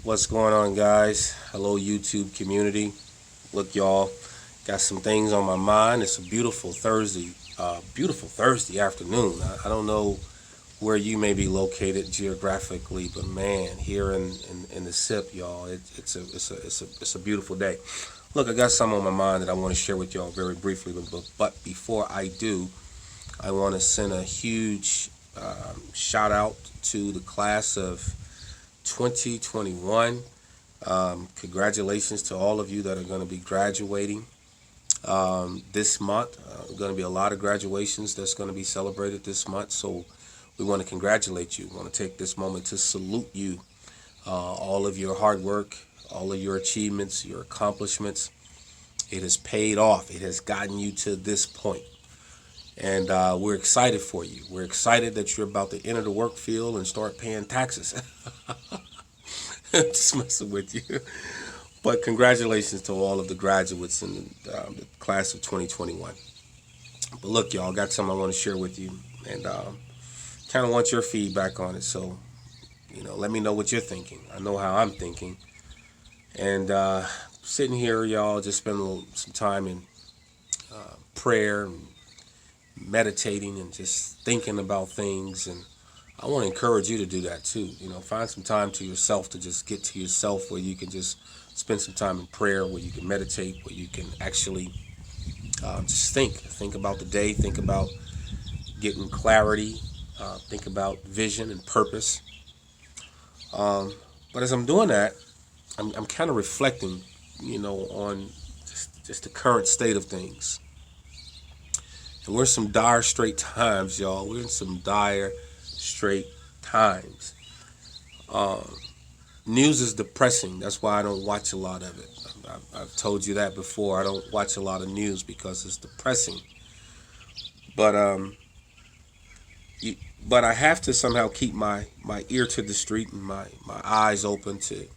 What's going on, guys? Hello, YouTube community. Look, y'all, got some things on my mind. It's a beautiful Thursday afternoon. I don't know where you may be located geographically, but man, here in the SIP, y'all, it's a beautiful day. Look, I got some on my mind that I want to share with y'all very briefly, but before I do, I want to send a huge shout out to the class of 2021. Congratulations to all of you that are going to be graduating this month. Going to be a lot of graduations that's going to be celebrated this month. So we want to congratulate you. We want to take this moment to salute you. All of your hard work, all of your achievements, your accomplishments. It has paid off. It has gotten you to this point. And we're excited for you. We're excited that you're about to enter the work field and start paying taxes. Just messing with you. But congratulations to all of the graduates in the class of 2021. But look, y'all, got something I want to share with you. And kind of want your feedback on it. So, let me know what you're thinking. I know how I'm thinking. And sitting here, y'all, just spend some time in prayer and meditating and just thinking about things. And I want to encourage you to do that too. Find some time to yourself, to just get to yourself, where you can just spend some time in prayer, where you can meditate, where you can actually just think about the day, think about getting clarity, think about vision and purpose. But as I'm doing that, I'm kind of reflecting, on just the current state of things. And we're in some dire straight times, y'all. We're in some dire straight times. News is depressing. That's why I don't watch a lot of it. I've told you that before. I don't watch a lot of news because it's depressing. But but I have to somehow keep my ear to the street and my eyes open to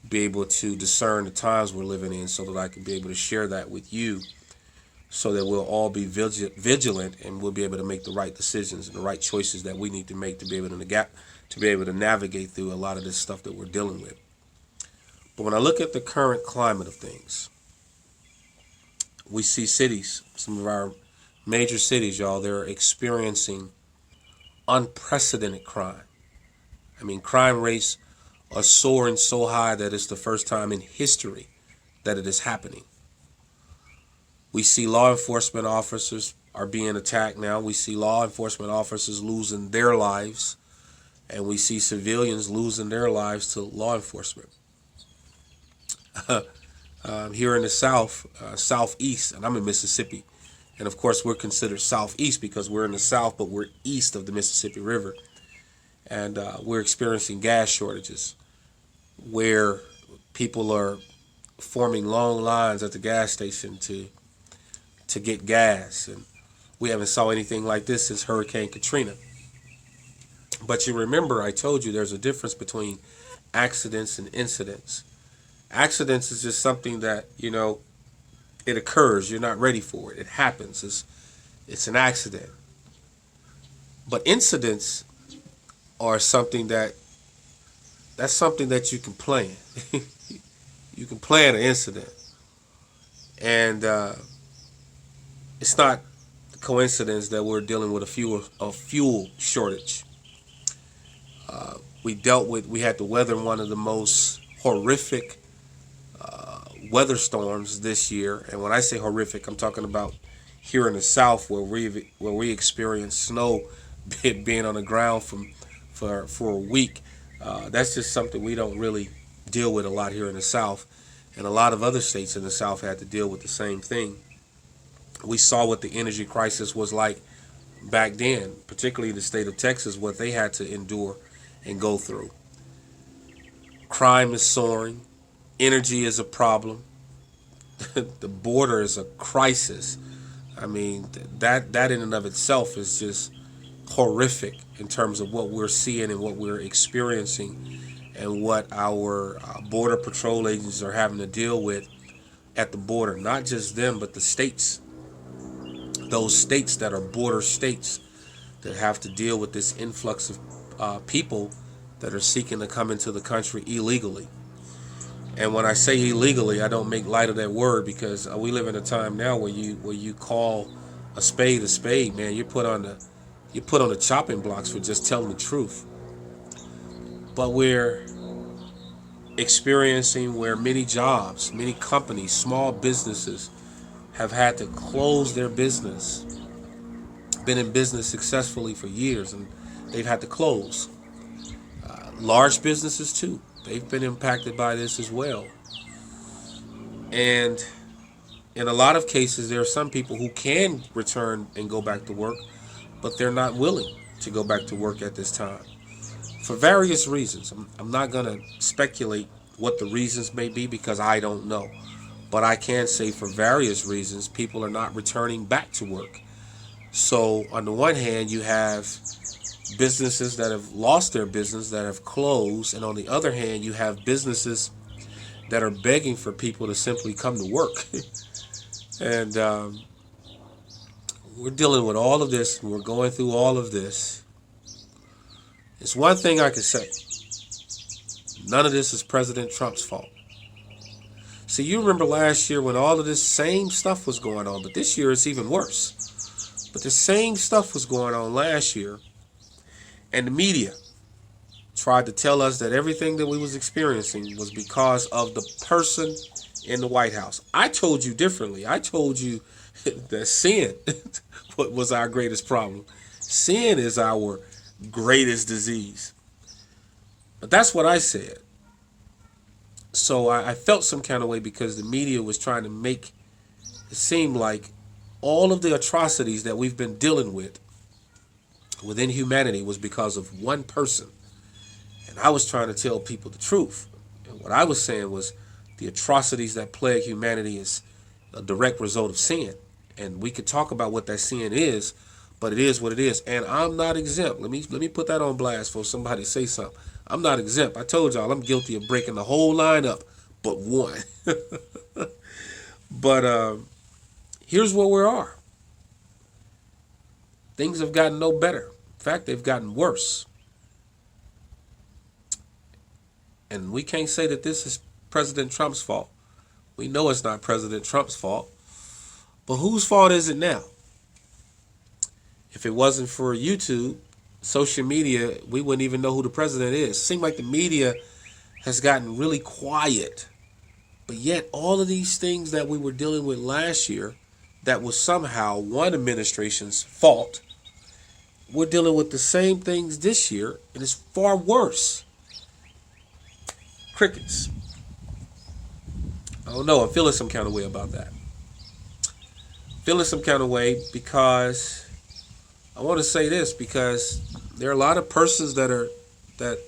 be able to discern the times we're living in, so that I can be able to share that with you, so that we'll all be vigilant and we'll be able to make the right decisions and the right choices that we need to make to be able to navigate through a lot of this stuff that we're dealing with. But when I look at the current climate of things, we see cities, some of our major cities, y'all, they're experiencing unprecedented crime. I mean, crime rates are soaring so high that it's the first time in history that it is happening. We see law enforcement officers are being attacked now. We see law enforcement officers losing their lives, and we see civilians losing their lives to law enforcement. Here in the South, Southeast, and I'm in Mississippi, and of course we're considered Southeast because we're in the South, but we're east of the Mississippi River, and we're experiencing gas shortages, where people are forming long lines at the gas station to get gas, and we haven't saw anything like this since Hurricane Katrina. But you remember I told you there's a difference between accidents and incidents. Accidents is just something that, it occurs. You're not ready for it. It happens. It's an accident. But incidents are that's something that you can plan. You can plan an incident. And it's not a coincidence that we're dealing with a fuel shortage. We had to weather one of the most horrific weather storms this year. And when I say horrific, I'm talking about here in the South, where we experience snow being on the ground for a week. That's just something we don't really deal with a lot here in the South. And a lot of other states in the South had to deal with the same thing. We saw what the energy crisis was like back then, particularly the state of Texas, what they had to endure and go through. Crime is soaring. Energy is a problem. The border is a crisis. I mean, that in and of itself is just horrific in terms of what we're seeing and what we're experiencing, and what our border patrol agents are having to deal with at the border. Not just them, but the states. Those states that are border states that have to deal with this influx of people that are seeking to come into the country illegally. And when I say illegally, I don't make light of that word, because we live in a time now where you call a spade, man. You're put on the chopping blocks for just telling the truth. But we're experiencing where many jobs, many companies, small businesses have had to close their business. Been in business successfully for years, and they've had to close. Large businesses too, they've been impacted by this as well. And in a lot of cases, there are some people who can return and go back to work, but they're not willing to go back to work at this time for various reasons. I'm not going to speculate what the reasons may be, because I don't know. But I can say for various reasons, people are not returning back to work. So on the one hand, you have businesses that have lost their business, that have closed. And on the other hand, you have businesses that are begging for people to simply come to work. And we're dealing with all of this, and we're going through all of this. It's one thing I can say. None of this is President Trump's fault. See, you remember last year when all of this same stuff was going on, but this year it's even worse. But the same stuff was going on last year, and the media tried to tell us that everything that we was experiencing was because of the person in the White House. I told you differently. I told you that sin was our greatest problem. Sin is our greatest disease. But that's what I said. So I felt some kind of way, because the media was trying to make it seem like all of the atrocities that we've been dealing with within humanity was because of one person. And I was trying to tell people the truth. And what I was saying was the atrocities that plague humanity is a direct result of sin. And we could talk about what that sin is, but it is what it is. And I'm not exempt. Let me put that on blast for somebody to say something. I'm not exempt. I told y'all I'm guilty of breaking the whole line up but one. But here's where we are. Things have gotten no better. In fact, they've gotten worse. And we can't say that this is President Trump's fault. We know it's not President Trump's fault. But whose fault is it now? If it wasn't for YouTube, social media, we wouldn't even know who the president is. It seems like the media has gotten really quiet. But yet all of these things that we were dealing with last year, that was somehow one administration's fault, we're dealing with the same things this year, and it's far worse. Crickets. I don't know. I'm feeling some kind of way about that. Feeling some kind of way because I want to say this, because there are a lot of persons that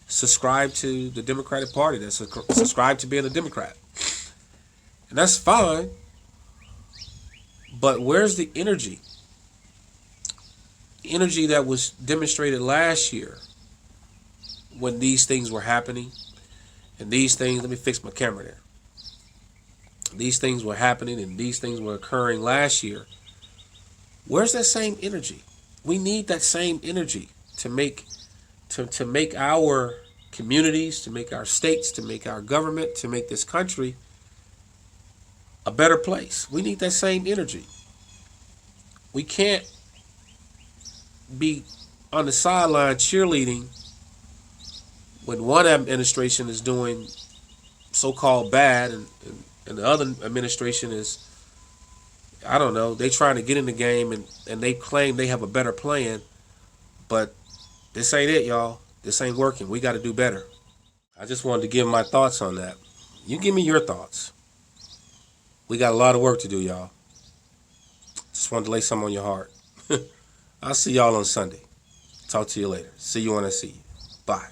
subscribe to the Democratic Party, that subscribe to being a Democrat. And that's fine. But where's the energy? The energy that was demonstrated last year when these things were happening. And these things, let me fix my camera there. These things were happening and these things were occurring last year. Where's that same energy? We need that same energy to make our communities, to make our states, to make our government, to make this country a better place. We need that same energy. We can't be on the sideline cheerleading when one administration is doing so-called bad and the other administration is, I don't know, they trying to get in the game and they claim they have a better plan, but this ain't it, y'all. This ain't working. We got to do better. I just wanted to give my thoughts on that. You give me your thoughts. We got a lot of work to do, y'all. Just wanted to lay something on your heart. I'll see y'all on Sunday. Talk to you later. See you when I see you. Bye.